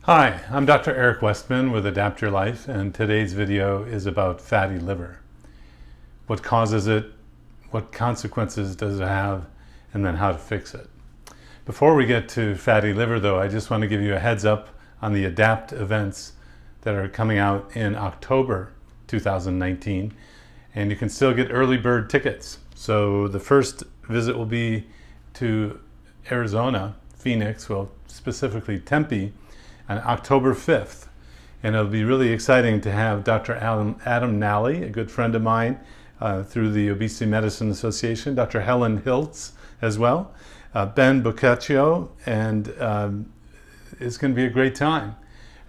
Hi, I'm Dr. Eric Westman with Adapt Your Life, and today's video is about fatty liver. What causes it, what consequences does it have, and then how to fix it. Before we get to fatty liver though, I just want to give you a heads up on the Adapt events that are coming out in October 2019, and you can still get early bird tickets. So the first visit will be to Arizona, Phoenix, well specifically Tempe, on October 5th. And it'll be really exciting to have Dr. Adam Nally, a good friend of mine through the Obesity Medicine Association, Dr. Helen Hiltz as well, Ben Boccaccio, and it's going to be a great time.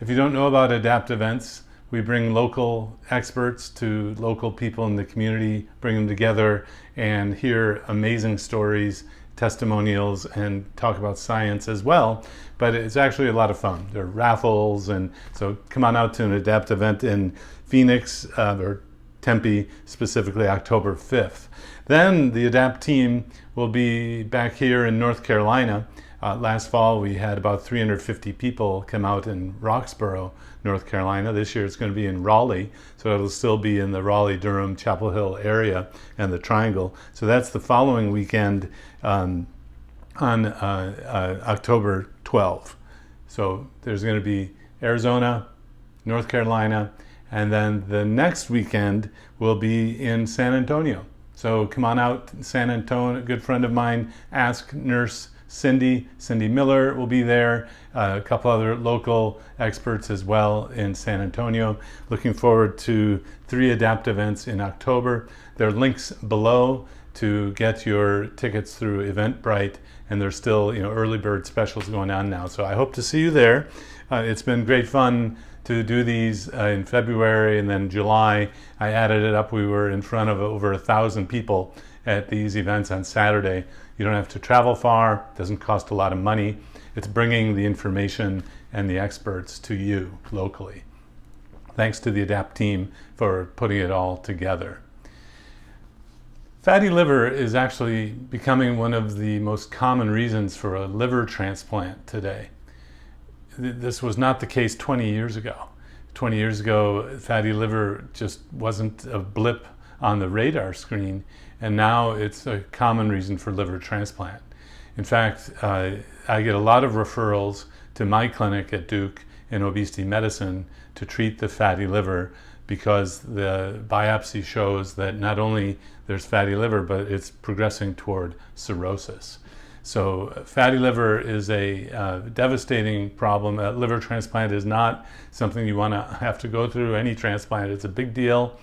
If you don't know about Adapt events, we bring local experts to local people in the community, bring them together and hear amazing stories, testimonials, and talk about science as well. But it's actually a lot of fun. There are raffles, and so come on out to an Adapt event in Phoenix or Tempe, specifically October 5th. Then the Adapt team will be back here in North Carolina. Last fall we had about 350 people come out in Roxborough, North Carolina. This year it's going to be in Raleigh, so it'll still be in the Raleigh, Durham, Chapel Hill area and the Triangle. So that's the following weekend on October 12th. So there's going to be Arizona, North Carolina, and then the next weekend will be in San Antonio. So come on out, San Antonio. A good friend of mine, Ask Nurse Cindy Miller will be there, a couple other local experts as well in San Antonio. Looking forward to 3 Adapt events in October. There are links below to get your tickets through Eventbrite, and there's still early bird specials going on now. So I hope to see you there. It's been great fun to do these in February, and then July I added it up. We were in front of over 1,000 people at these events on Saturday. You don't have to travel far, it doesn't cost a lot of money. It's bringing the information and the experts to you locally. Thanks to the Adapt team for putting it all together. Fatty liver is actually becoming one of the most common reasons for a liver transplant today. This was not the case 20 years ago. 20 years ago, fatty liver just wasn't a blip on the radar screen, and now it's a common reason for liver transplant. In fact, I get a lot of referrals to my clinic at Duke in obesity medicine to treat the fatty liver, because the biopsy shows that not only there's fatty liver, but it's progressing toward cirrhosis. So fatty liver is a devastating problem. A liver transplant is not something you want to have to go through. Any transplant, it's a big deal.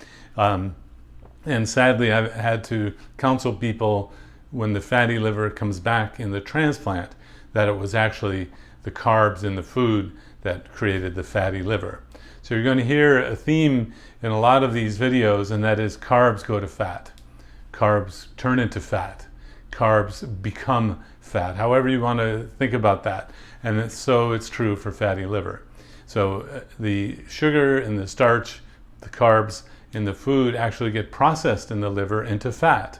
And sadly, I've had to counsel people when the fatty liver comes back in the transplant that it was actually the carbs in the food that created the fatty liver. So you're going to hear a theme in a lot of these videos, and that is carbs go to fat. Carbs turn into fat. Carbs become fat. However you want to think about that. And it's true for fatty liver. So the sugar and the starch, the carbs in the food actually get processed in the liver into fat.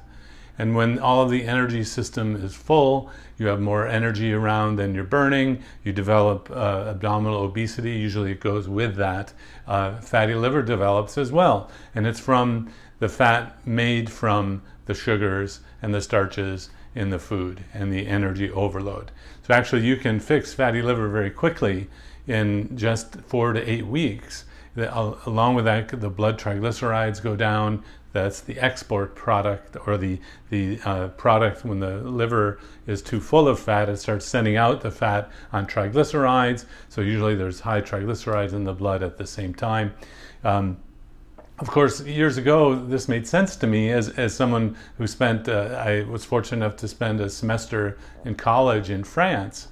And when all of the energy system is full, you have more energy around than you're burning, you develop abdominal obesity. Usually it goes with that. Fatty liver develops as well. And it's from the fat made from the sugars and the starches in the food and the energy overload. So actually you can fix fatty liver very quickly in just 4 to 8 weeks. Along with that, the blood triglycerides go down. That's the export product, or the product when the liver is too full of fat. It starts sending out the fat on triglycerides. So usually there's high triglycerides in the blood at the same time. Of course, years ago, this made sense to me as someone who spent, I was fortunate enough to spend a semester in college in France.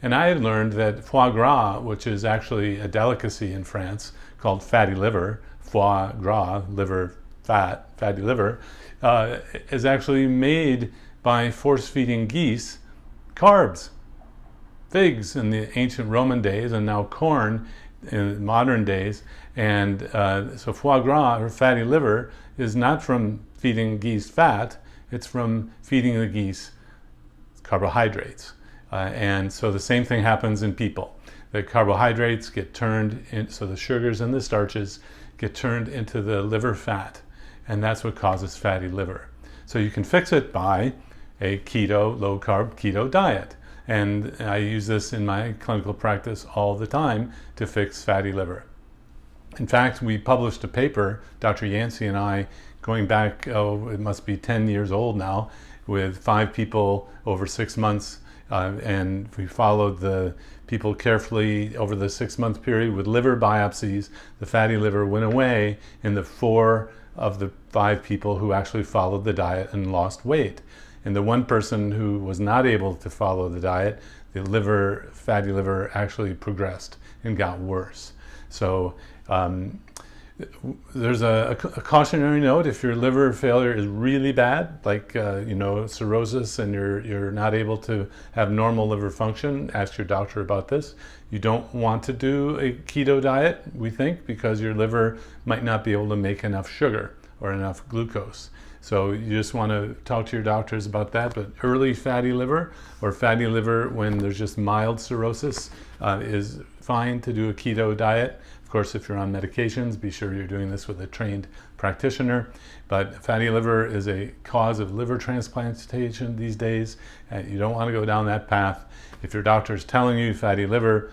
And I had learned that foie gras, which is actually a delicacy in France called fatty liver, foie gras, liver fat, fatty liver, is actually made by force-feeding geese carbs, figs in the ancient Roman days, and now corn in modern days. And so foie gras, or fatty liver, is not from feeding geese fat, it's from feeding the geese carbohydrates. And so the same thing happens in people. the carbohydrates get turned in, so the sugars and the starches get turned into the liver fat, and that's what causes fatty liver. So you can fix it by a keto, low-carb keto diet. And I use this in my clinical practice all the time to fix fatty liver. In fact, we published a paper, Dr. Yancey and I, going back, it must be 10 years old now, with 5 people over 6 months, and we followed the people carefully over the 6-month period with liver biopsies. The fatty liver went away in the 4 of the 5 people who actually followed the diet and lost weight. And the one person who was not able to follow the diet, the fatty liver actually progressed and got worse. So there's a cautionary note. If your liver failure is really bad, like cirrhosis, and you're not able to have normal liver function, ask your doctor about this. You don't want to do a keto diet, we think, because your liver might not be able to make enough sugar or enough glucose. So you just want to talk to your doctors about that. But early fatty liver, or fatty liver when there's just mild cirrhosis, is fine to do a keto diet. Of course, if you're on medications, be sure you're doing this with a trained practitioner. But fatty liver is a cause of liver transplantation these days. You don't want to go down that path. If your doctor is telling you fatty liver,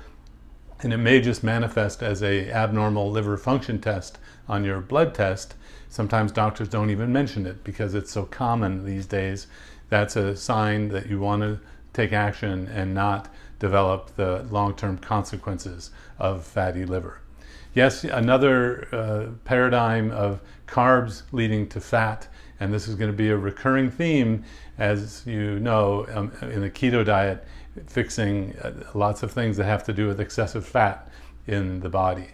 and it may just manifest as a abnormal liver function test on your blood test, sometimes doctors don't even mention it because it's so common these days. That's a sign that you want to take action and not develop the long-term consequences of fatty liver. Yes, another paradigm of carbs leading to fat, and this is going to be a recurring theme, as you know, in the keto diet, fixing lots of things that have to do with excessive fat in the body.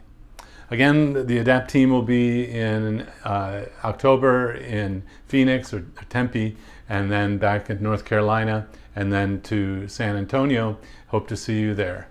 Again, the ADAPT team will be in October in Phoenix or Tempe, and then back in North Carolina, and then to San Antonio. Hope to see you there.